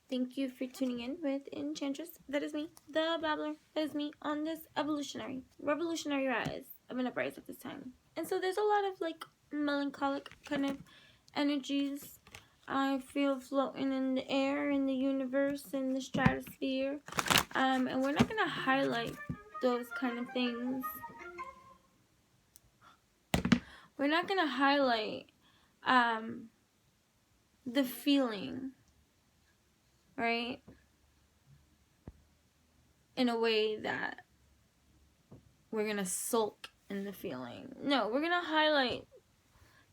Thank you for tuning in with Enchantress. That is me, the Babbler. That is me on this revolutionary rise of an uprise at this time. And so there's a lot of like melancholic kind of energies I feel floating in the air, in the universe, in the stratosphere. And we're not going to highlight those kind of things. We're not going to highlight the feeling, right? In a way that we're going to sulk in the feeling. No, we're going to highlight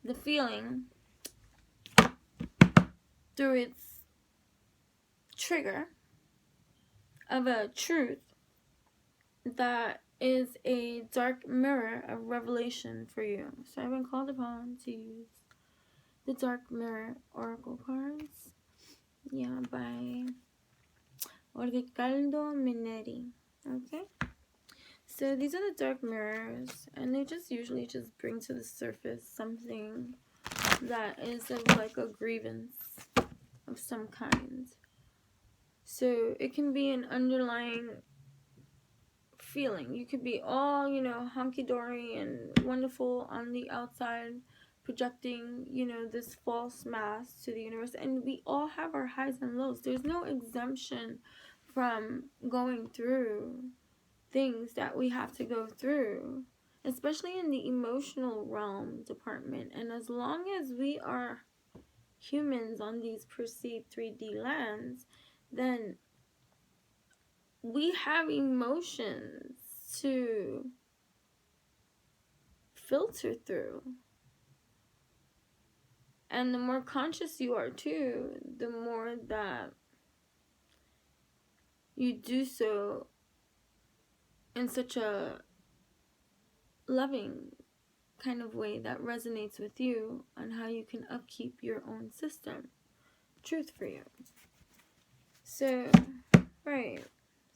the feeling through its trigger of a truth that is a dark mirror of revelation for you. So I've been called upon to use the Dark Mirror Oracle cards. Yeah, by Minetti. Okay? So these are the dark mirrors, and they just usually just bring to the surface something that is of like a grievance of some kind. So it can be an underlying feeling. You could be all, hunky-dory and wonderful on the outside, projecting, this false mask to the universe. And we all have our highs and lows. There's no exemption from going through things that we have to go through, especially in the emotional realm department. And as long as we are humans on these perceived 3D lands, then we have emotions to filter through. And the more conscious you are too, the more that you do so in such a loving kind of way that resonates with you on how you can upkeep your own system. Truth for you. So, right.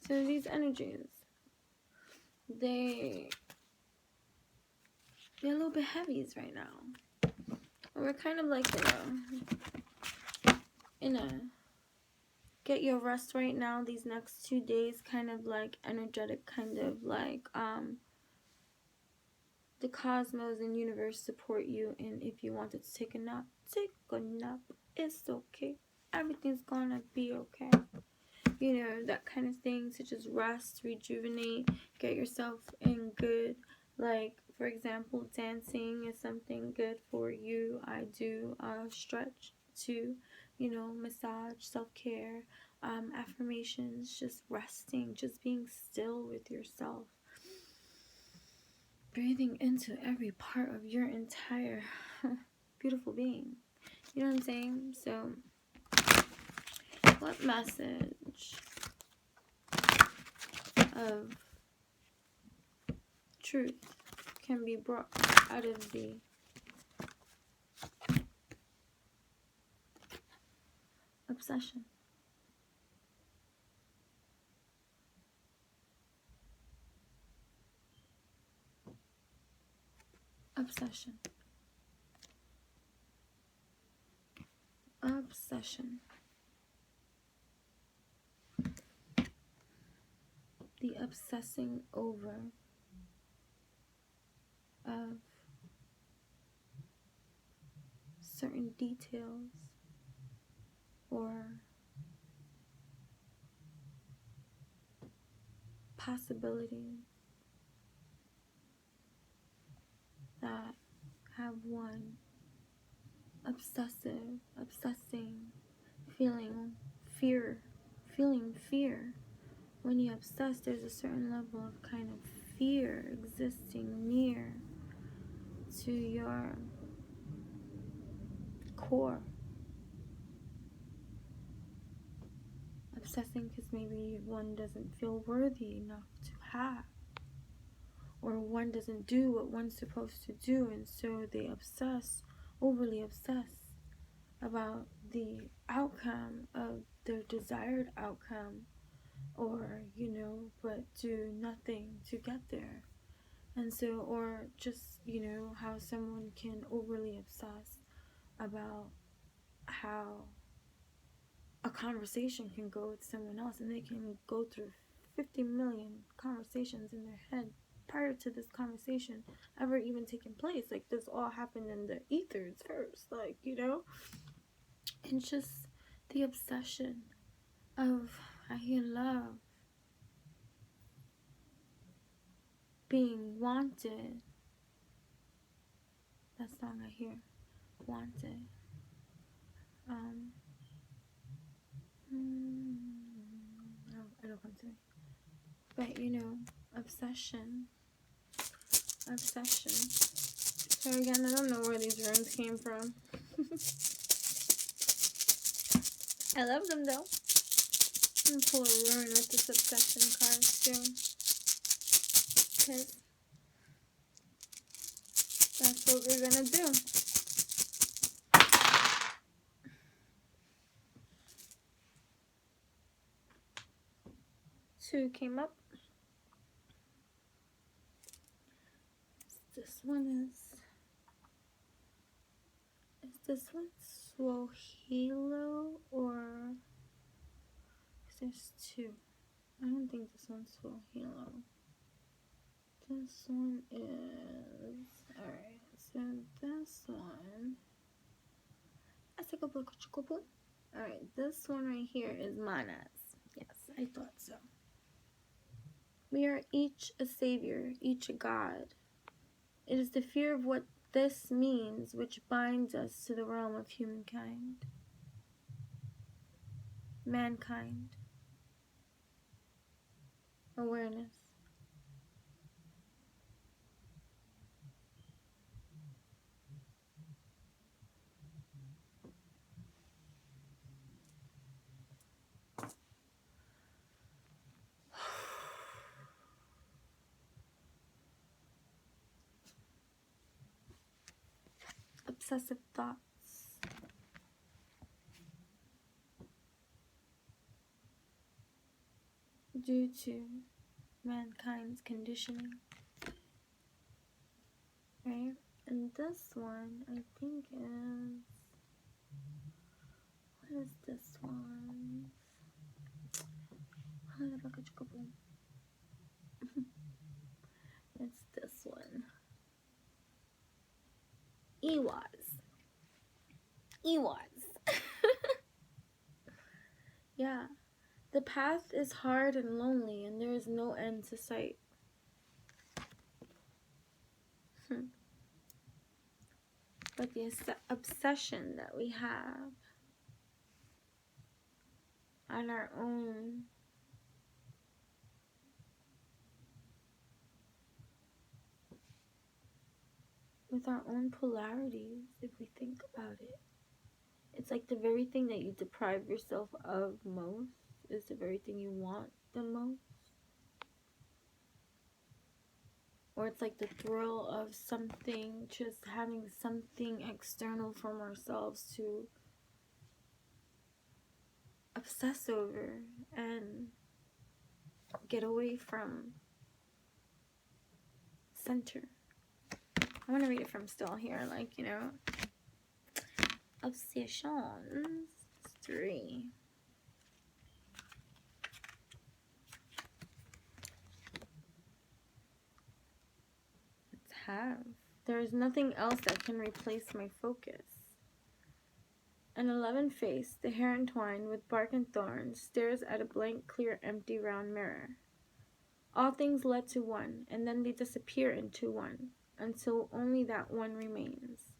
So these energies, they're a little bit heavies right now. We're kind of like in a get your rest right now. These next 2 days, kind of like energetic, kind of like the cosmos and universe support you. And if you wanted to take a nap, take a nap. It's okay. Everything's gonna be okay. That kind of thing. To just rest, rejuvenate, get yourself in good. Like, for example, dancing is something good for you. I do stretch too, massage, self-care, affirmations, just resting, just being still with yourself. Breathing into every part of your entire beautiful being. You know what I'm saying? So, what message of truth can be brought out of the obsession? Obsession. Obsession. The obsessing over of certain details or possibilities that have one obsessing, feeling fear. When you obsess, there's a certain level of kind of fear existing near to your core. Obsessing because maybe one doesn't feel worthy enough to have, or one doesn't do what one's supposed to do, and so they overly obsess about the outcome of their desired outcome, or but do nothing to get there. And so, or just how someone can overly obsess about how a conversation can go with someone else, and they can go through 50 million conversations in their head prior to this conversation ever even taking place. Like, this all happened in the ethers first, like, you know? And just the obsession of, I hear love, being wanted. That song I hear, wanted. I don't come to me. But, you know, obsession. So again, I don't know where these runes came from. I love them though. I'm gonna pull a rune with this obsession card too, because that's what we're gonna do. Two came up. This one is this one Swahilo, or there's two. I don't think this one's Swahilo. This one is, alright, so this one, alright, this one right here is manas. Yes, I thought so. We are each a savior, each a god. It is the fear of what this means which binds us to the realm of humankind. Mankind. Awareness. Obsessive thoughts. Due to mankind's conditioning. Right? And this one, I think is... What is this one? It's this one. Ewas. Yeah. The path is hard and lonely, and there is no end to sight. But the obsession that we have on our own with our own polarities, if we think about it, it's like the very thing that you deprive yourself of most is the very thing you want the most. Or it's like the thrill of something, just having something external from ourselves to obsess over and get away from center. I want to read it from still here, like, you know. Obsessions 3. Let's have. There is nothing else that can replace my focus. An 11 face, the hair entwined with bark and thorns, stares at a blank, clear, empty, round mirror. All things led to one, and then they disappear into one, until only that one remains.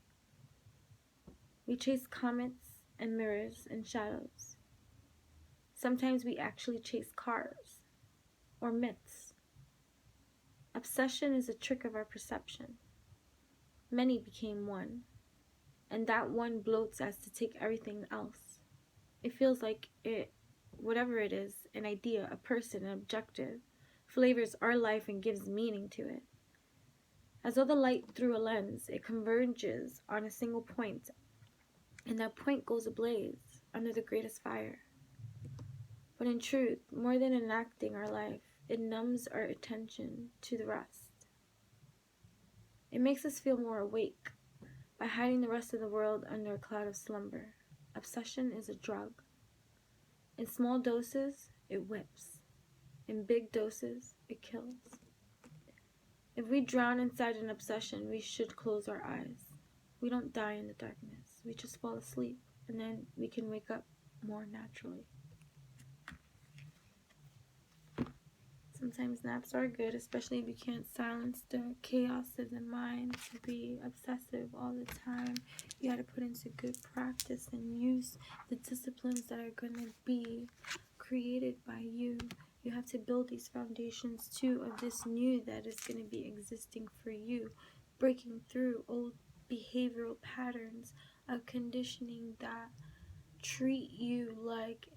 We chase comets and mirrors and shadows. Sometimes we actually chase cars or myths. Obsession is a trick of our perception. Many became one, and that one bloats as to take everything else. It feels like it, whatever it is, an idea, a person, an objective, flavors our life and gives meaning to it. As though the light through a lens, it converges on a single point, and that point goes ablaze under the greatest fire. But in truth, more than enacting our life, it numbs our attention to the rest. It makes us feel more awake by hiding the rest of the world under a cloud of slumber. Obsession is a drug. In small doses, it whips. In big doses, it kills. If we drown inside an obsession, we should close our eyes. We don't die in the darkness. We just fall asleep, and then we can wake up more naturally. Sometimes naps are good, especially if you can't silence the chaos of the mind to be obsessive all the time. You gotta put into good practice and use the disciplines that are gonna be created by you. You have to build these foundations too of this new that is gonna be existing for you, breaking through old behavioral patterns of conditioning that treat you like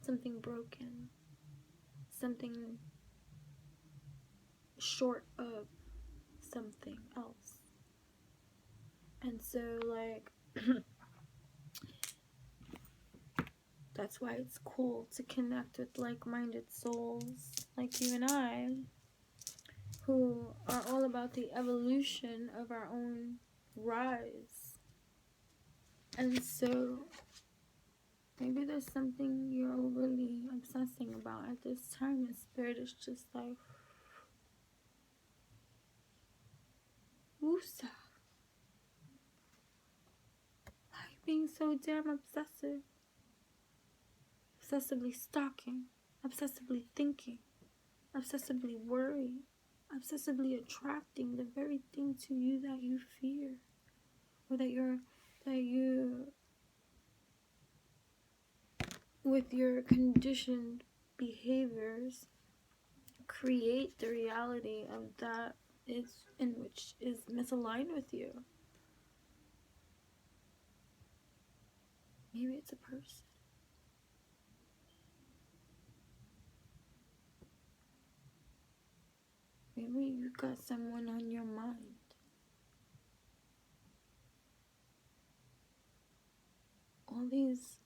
something broken, something short of something else. And so, like, that's why it's cool to connect with like-minded souls like you and I, who are all about the evolution of our own rise. And so maybe there's something you're overly obsessing about at this time, and spirit is just like, woosah. Why are you being so damn obsessive? Obsessively stalking, obsessively thinking, obsessively worrying, obsessively attracting the very thing to you that you fear, or that you with your conditioned behaviors create the reality of that is in which is misaligned with you. Maybe it's a person. Maybe you got someone on your mind. All these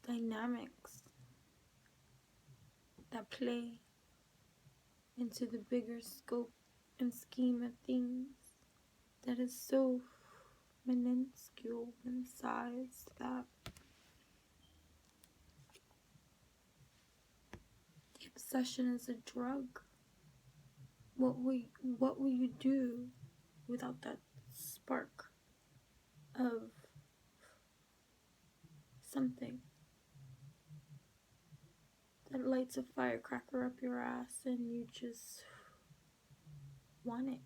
dynamics that play into the bigger scope and scheme of things that is so minuscule in size that the obsession is a drug. What will you do without that spark of something that lights a firecracker up your ass and you just want it?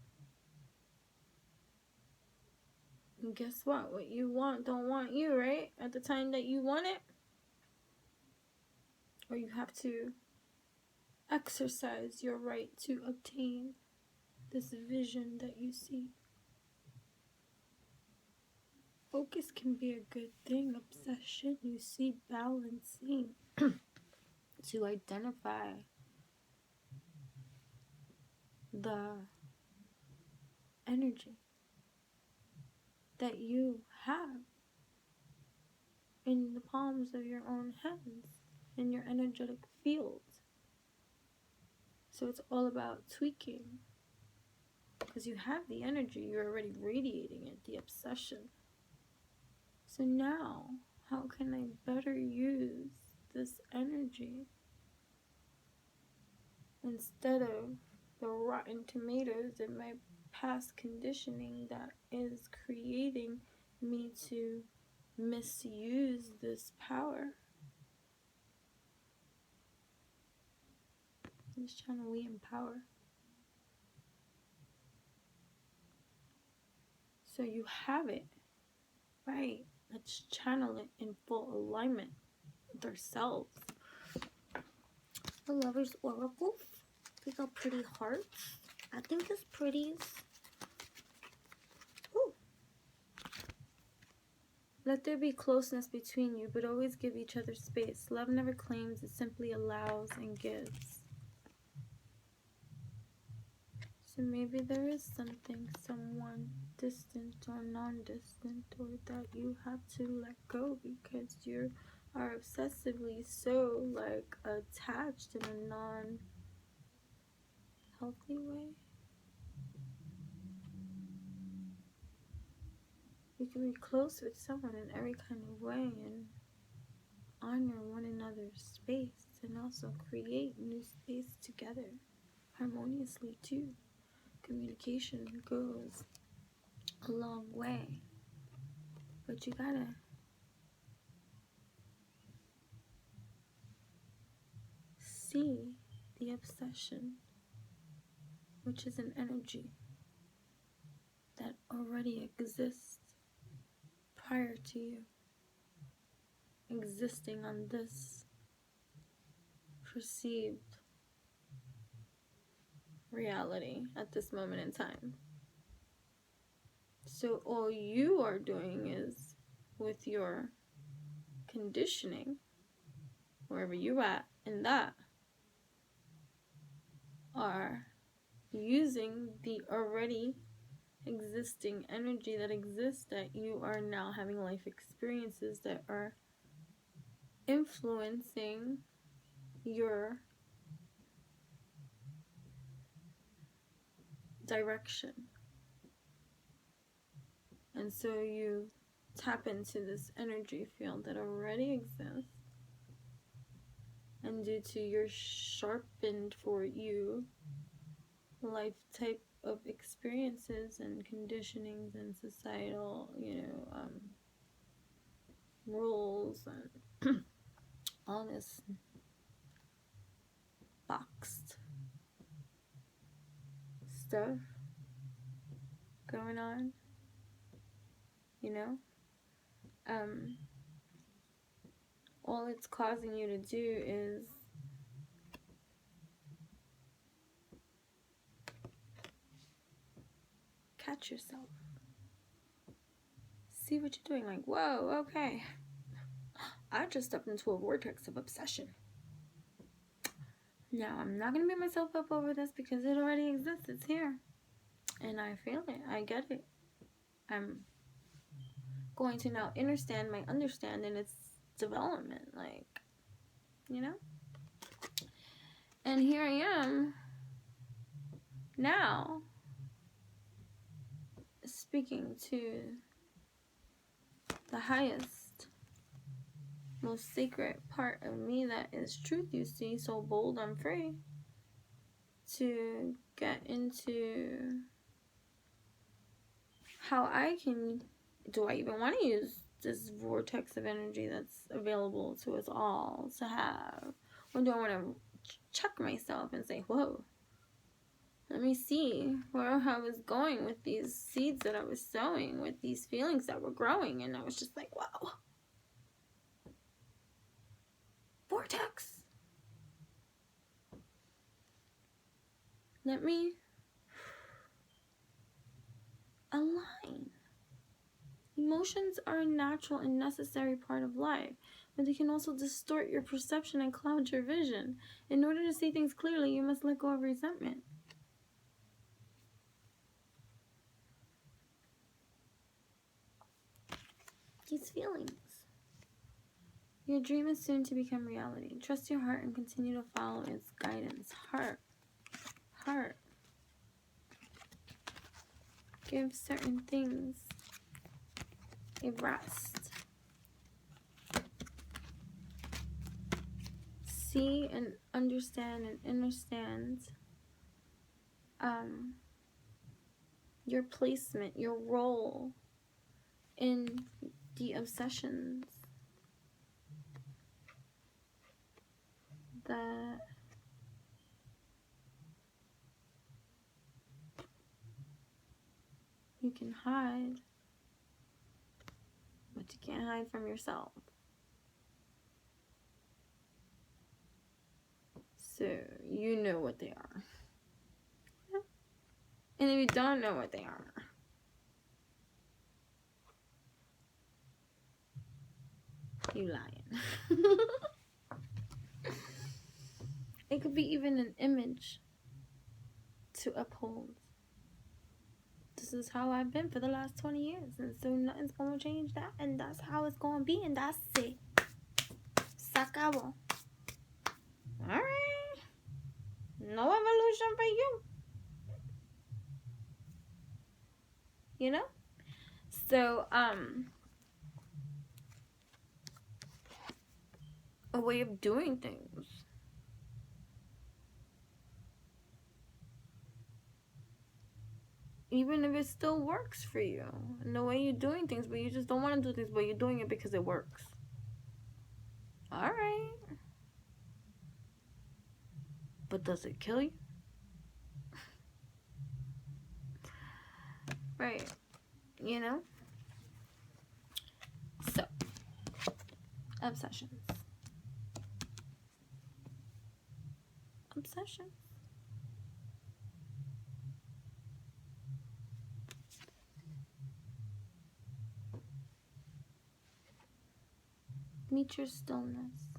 And guess what? What you want don't want you, right? At the time that you want it. Or you have to exercise your right to obtain this vision that you see. Focus can be a good thing. Obsession, you see, balancing to identify the energy that you have in the palms of your own hands, in your energetic field. So it's all about tweaking, because you have the energy, you're already radiating it, the obsession. So now, how can I better use this energy instead of the rotten tomatoes in my past conditioning that is creating me to misuse this power? I'm just trying to empower. So you have it, right? Let's channel it in full alignment with ourselves. The Lover's Oracle. They got pretty hearts. I think it's pretty. Ooh. Let there be closeness between you, but always give each other space. Love never claims, it simply allows and gives. So maybe there is something, someone distant or non-distant, or that you have to let go because you are obsessively so like attached in a non-healthy way. You can be close with someone in every kind of way, and honor one another's space and also create new space together harmoniously too. Communication goes a long way, but you gotta see the obsession, which is an energy that already exists prior to you existing on this perceived reality at this moment in time. So all you are doing is, with your conditioning, wherever you're at in that, are using the already existing energy that exists, that you are now having life experiences that are influencing your direction. And so you tap into this energy field that already exists, and due to your sharpened for you life type of experiences and conditionings and societal, rules and all this boxed stuff going on, all it's causing you to do is catch yourself. See what you're doing, like, whoa, okay. I just stepped into a vortex of obsession. Now, I'm not going to beat myself up over this because it already exists. It's here. And I feel it. I get it. I'm going to now understand my understanding its development. And here I am now speaking to the highest, most sacred part of me that is truth, you see, so bold I'm free to get into how I can, do I even want to use this vortex of energy that's available to us all to have, or do I want to check myself and say, whoa, let me see where I was going with these seeds that I was sowing, with these feelings that were growing, and I was just like, wow, vortex. Let me align. Emotions are a natural and necessary part of life, but they can also distort your perception and cloud your vision. In order to see things clearly, you must let go of resentment. These feelings. Your dream is soon to become reality. Trust your heart and continue to follow its guidance. Heart. Give certain things a rest. See and understand your placement, your role in the obsessions that you can hide, but you can't hide from yourself. So you know what they are. And if you don't know what they are, you lying. It could be even an image to uphold. This is how I've been for the last 20 years, and so nothing's gonna change that, and that's how it's gonna be, and that's it. Se acabó. Alright. No evolution for you. So, a way of doing things. Even if it still works for you and the way you're doing things, but you just don't want to do things, but you're doing it because it works. All right. But does it kill you? Right. You know? So, obsessions. Obsessions. Meet your stillness.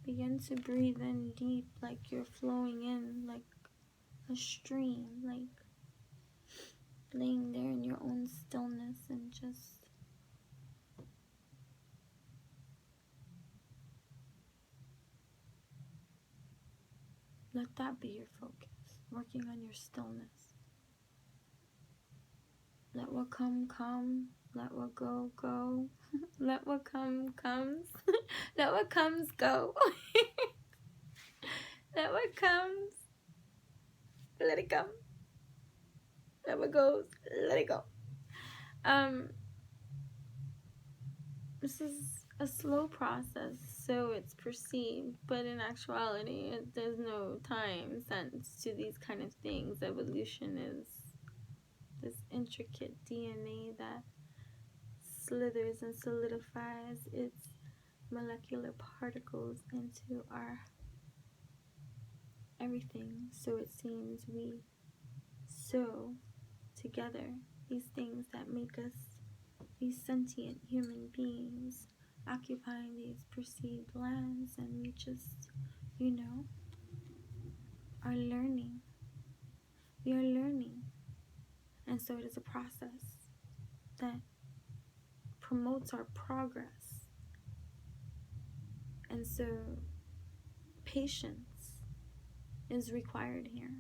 Begin to breathe in deep, like you're flowing in, like a stream, like laying there in your own stillness, and just let that be your focus, working on your stillness. Let what come, let what go, go. Let what comes. Let what comes, go. Let what comes, let it come. Let what goes, let it go. This is a slow process, so it's perceived, but in actuality, there's no time sense to these kind of things. Evolution is this intricate DNA that slithers and solidifies its molecular particles into our everything. So it seems we sew together these things that make us these sentient human beings occupying these perceived lands, and we just, are learning. We are learning. And so it is a process that promotes our progress. And so patience is required here.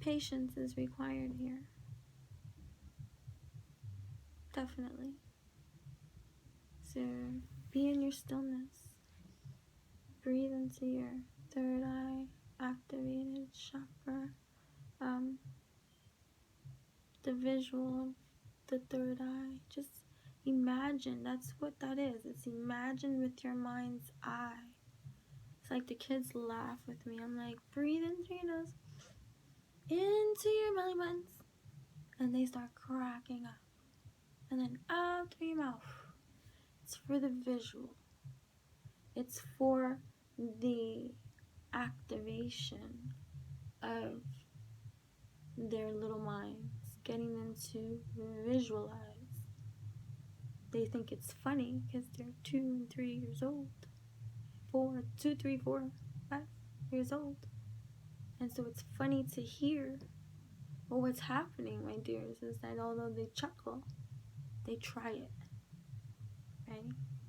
Patience is required here. Definitely. So be in your stillness. Breathe into your third eye, activated chakra. The visual of the third eye. Just imagine. That's what that is. It's imagine with your mind's eye. It's like the kids laugh with me. I'm like, breathe into your nose, into your belly buttons, and they start cracking up. And then out through your mouth. It's for the visual. It's for the activation of their little minds, getting them to visualize. They think it's funny because they're 2 and 3 years old. 2, 3, 4, 5 years old. And so it's funny to hear. But what's happening, my dears, is that although they chuckle, they try it. Right?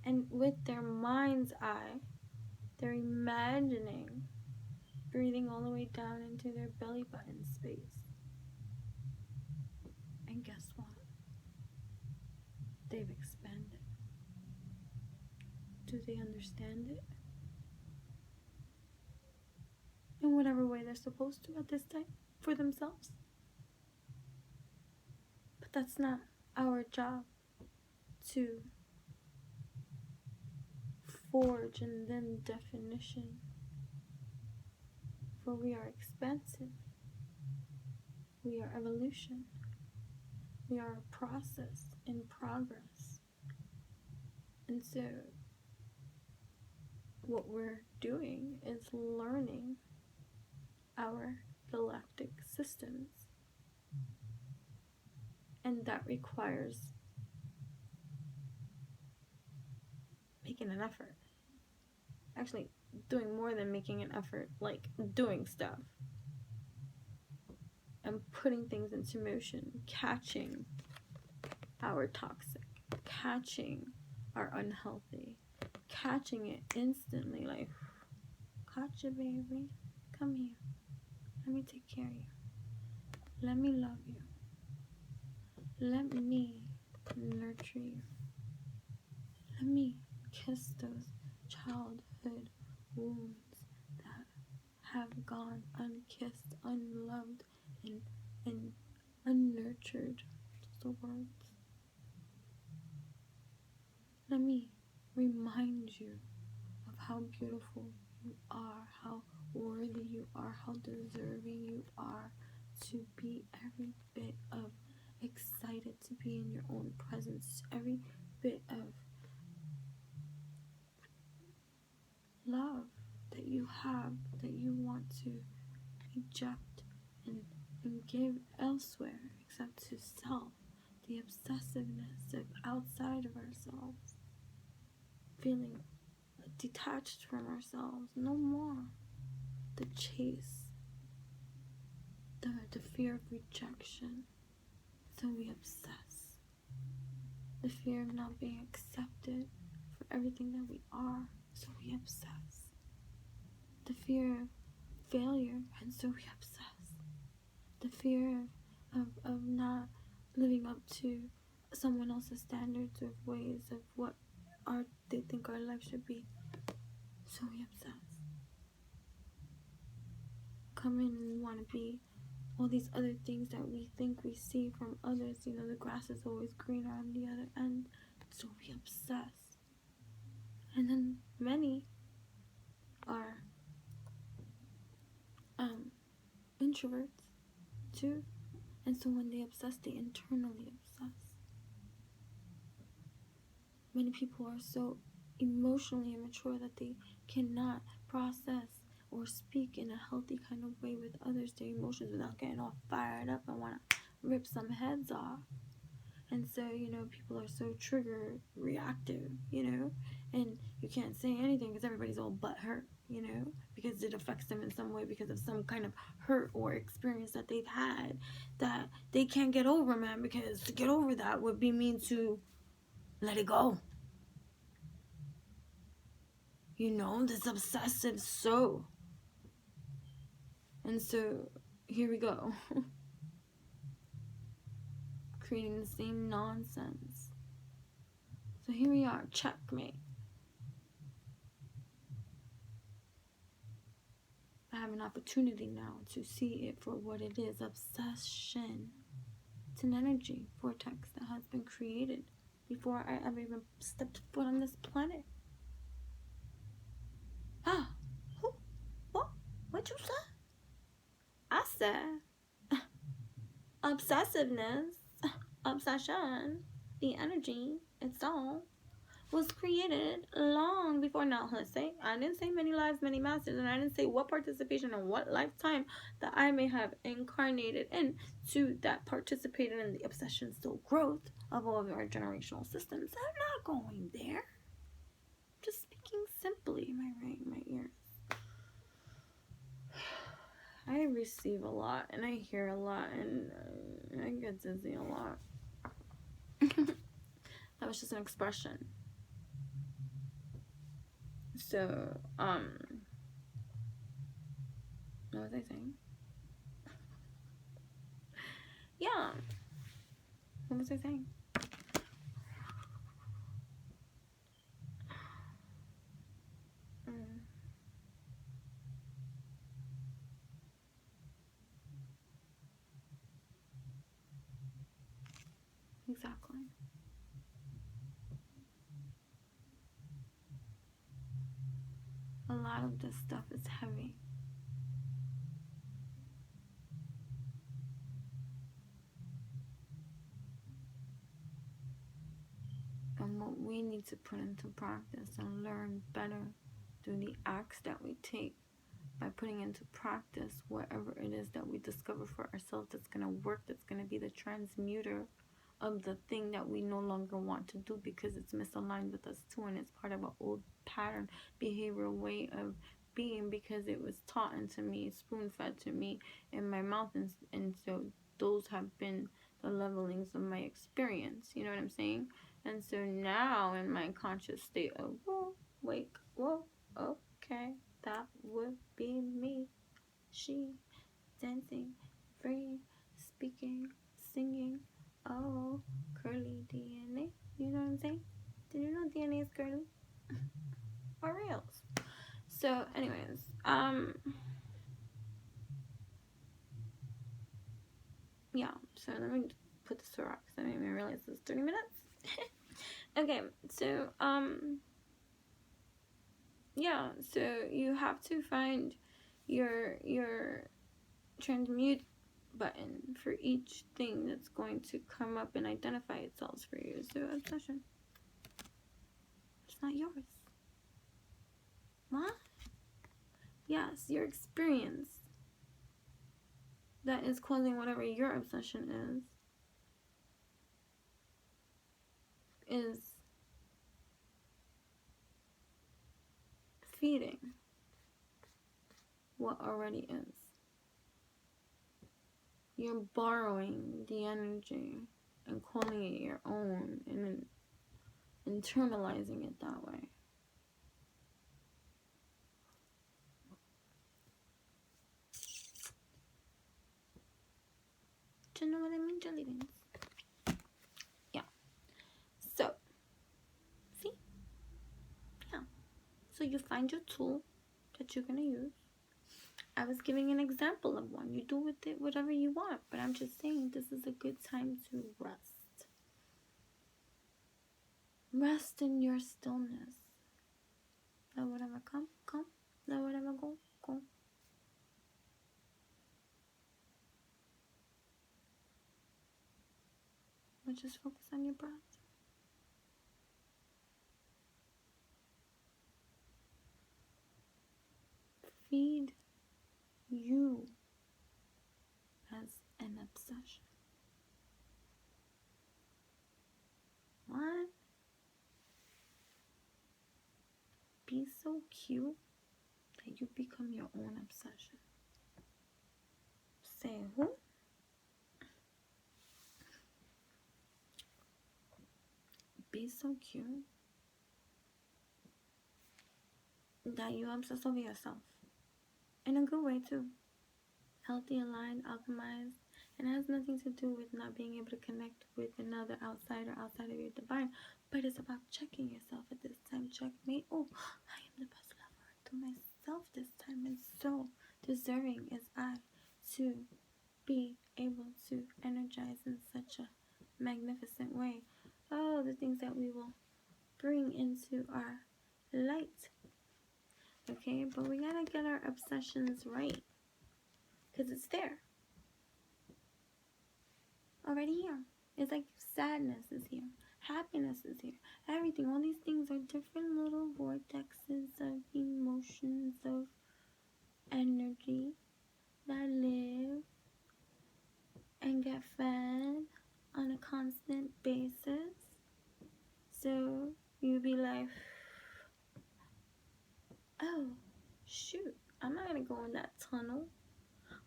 And with their mind's eye, they're imagining breathing all the way down into their belly button space. And guess what? They've expanded. Do they understand it? In whatever way they're supposed to at this time for themselves. But that's not our job to forge in them definition. For we are expansive. We are evolution. We are a process in progress. And so what we're doing is learning our galactic systems. And that requires making an effort. Actually, doing more than making an effort, like doing stuff. And putting things into motion, catching our toxic, catching our unhealthy, catching it instantly, like, gotcha, baby. Come here. Let me take care of you. Let me love you. Let me nurture you. Let me kiss those childhood wounds that have gone unkissed, unloved, and unnurtured. Those are words. Let me remind you of how beautiful you are, how worthy you are, how deserving you are to be every bit of excited to be in your own presence, every bit of love that you have, that you want to eject and give elsewhere except to self. The obsessiveness of outside of ourselves, feeling detached from ourselves, no more. The chase, the fear of rejection, so we obsess. The fear of not being accepted for everything that we are, so we obsess. The fear of failure, and so we obsess. The fear of not living up to someone else's standards of ways of what they think our life should be, so we obsess. Come in and want to be all these other things that we think we see from others. You know, the grass is always greener on the other end, so we obsess. And then many are introverts too, and so when they obsess, they internally obsess. Many people are so emotionally immature that they cannot process or speak in a healthy kind of way with others, their emotions, without getting all fired up and want to rip some heads off. And so, you know, people are so trigger reactive, you know, and you can't say anything because everybody's all butthurt, you know, because it affects them in some way because of some kind of hurt or experience that they've had that they can't get over, man, because to get over that would be mean to let it go. You know, this obsessive soul. And so, here we go. Creating the same nonsense. So here we are, checkmate. I have an opportunity now to see it for what it is, obsession. It's an energy vortex that has been created before I ever even stepped foot on this planet. Ah, who? What you said? I said obsessiveness, obsession, the energy itself was created long before. Now, I didn't say many lives, many masters, and I didn't say what participation or what lifetime that I may have incarnated into that participated in the obsession still growth of all of our generational systems. I'm not going there. I'm just speaking simply. My ears. I receive a lot and I hear a lot and I get dizzy a lot. That was just an expression. So, what was I saying? Yeah. What was I saying? Exactly. A lot of this stuff is heavy. And what we need to put into practice and learn better through the acts that we take by putting into practice whatever it is that we discover for ourselves that's going to work, that's going to be the transmuter of the thing that we no longer want to do because it's misaligned with us too, and it's part of an old pattern, behavioral way of being because it was taught into me, spoon-fed to me in my mouth, and so those have been the levelings of my experience, you know what I'm saying? And so now in my conscious state of, whoa, wake, whoa, okay, that would be me. she, dancing, free, speaking, singing. Oh, curly DNA. You know what I'm saying? Did you know DNA is curly? Or reals? So, anyways, yeah. So let me put this to rock because I didn't even realize it was 30 minutes. Okay, so yeah. So you have to find your transmute button for each thing that's going to come up and identify itself for you. So obsession, it's not yours. What? Yes, your experience that is causing whatever your obsession is feeding what already is. You're borrowing the energy and calling it your own and internalizing it that way. Do you know what I mean, jelly beans? Yeah. So, see? Yeah. So you find your tool that you're gonna use. I was giving an example of one. You do with it whatever you want, but I'm just saying this is a good time to rest. Rest in your stillness. Let whatever come, come. Let whatever go, go. But just focus on your breath. Feed you as an obsession. What? Be so cute that you become your own obsession. Say who? Be so cute that you obsess over yourself. In a good way too. Healthy, aligned, alchemized. And it has nothing to do with not being able to connect with another outsider outside of your divine. But it's about checking yourself at this time. Checkmate. Oh, I am the best lover to myself this time. And so deserving is I to be able to energize in such a magnificent way. Oh, the things that we will bring into our light. Okay, but we gotta get our obsessions right. Because it's there. Already here. It's like sadness is here. Happiness is here. Everything. All these things are different little vortexes of emotions, of energy that live and get fed on a constant basis. So you be like, oh, shoot. I'm not going to go in that tunnel.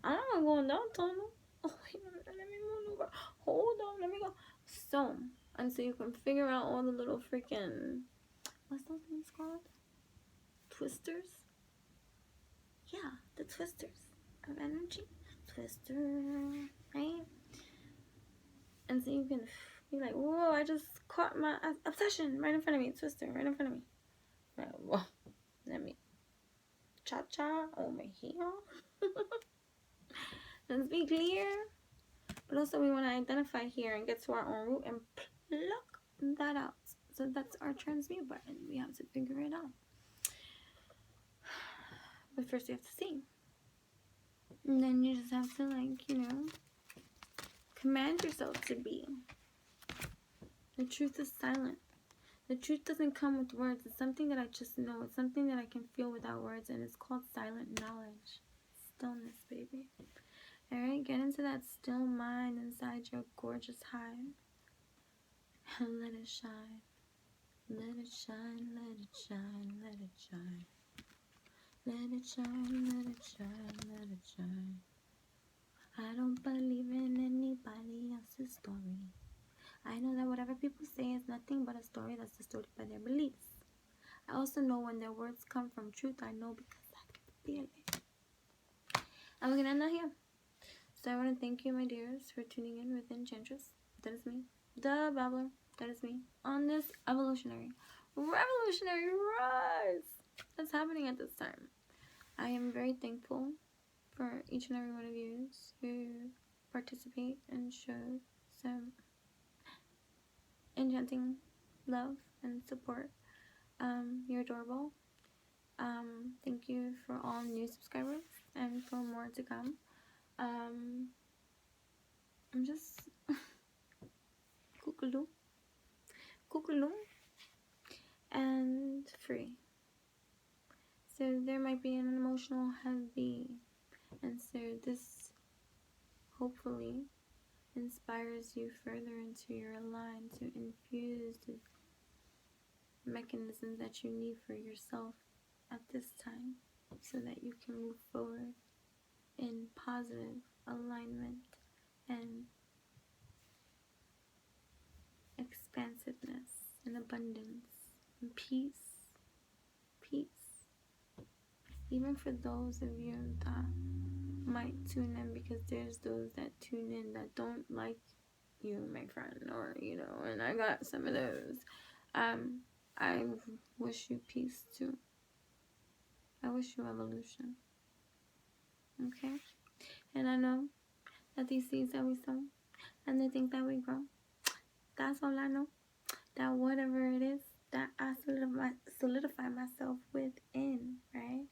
I'm not going to go in that tunnel. Oh, wait a minute, let me move over. Hold on, let me go. So, and so you can figure out all the little freaking, what's those things called? Twisters? Yeah, the twisters of energy. Twister, right? And so you can be like, whoa, I just caught my obsession right in front of me. Twister, right in front of me. Like, whoa, let me cha-cha over here. Let's be clear. But also we want to identify here and get to our own root and pluck that out. So that's our transmute button. We have to figure it out. But first you have to see. And then you just have to, like, you know, command yourself to be. The truth is silent. The truth doesn't come with words. It's something that I just know. It's something that I can feel without words. And it's called silent knowledge. Stillness, baby. Alright, get into that still mind inside your gorgeous hive. And let it shine. Let it shine, let it shine, let it shine. Let it shine, let it shine, let it shine. I don't believe in anybody else's story. I know that whatever people say is nothing but a story that's distorted by their beliefs. I also know when their words come from truth. I know because I can feel it. And we're gonna end that here. So I want to thank you, my dears, for tuning in with Enchantress. That is me. The Babbler. That is me. On this evolutionary, revolutionary rise that's happening at this time. I am very thankful for each and every one of you who participate and show some enchanting love and support. You're adorable. Thank you for all new subscribers and for more to come. I'm just kookaloo and free. So there might be an emotional heavy, and so this hopefully inspires you further into your line to infuse the mechanisms that you need for yourself at this time so that you can move forward in positive alignment and expansiveness and abundance and peace. Even for those of you that might tune in, because there's those that tune in that don't like you, my friend, or and I got some of those. I wish you peace too. I wish you evolution. Okay? And I know that these seeds that we sow and the things that we grow, that's all I know. That whatever it is that I solidify myself within, right?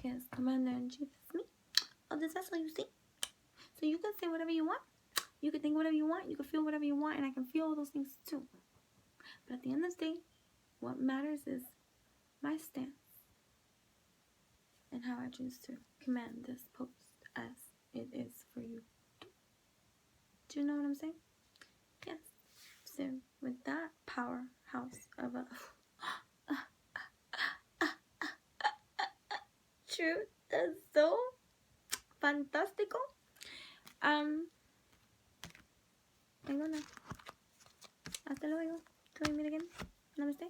Because Commander in Chief is me. Oh, this vessel, you see? So you can say whatever you want. You can think whatever you want. You can feel whatever you want. And I can feel all those things too. But at the end of the day, what matters is my stance and how I choose to command this post as it is for you. Do you know what I'm saying? Yes. So with that powerhouse of a truth that's so fantastical. Hasta luego. Till we meet again. Namaste.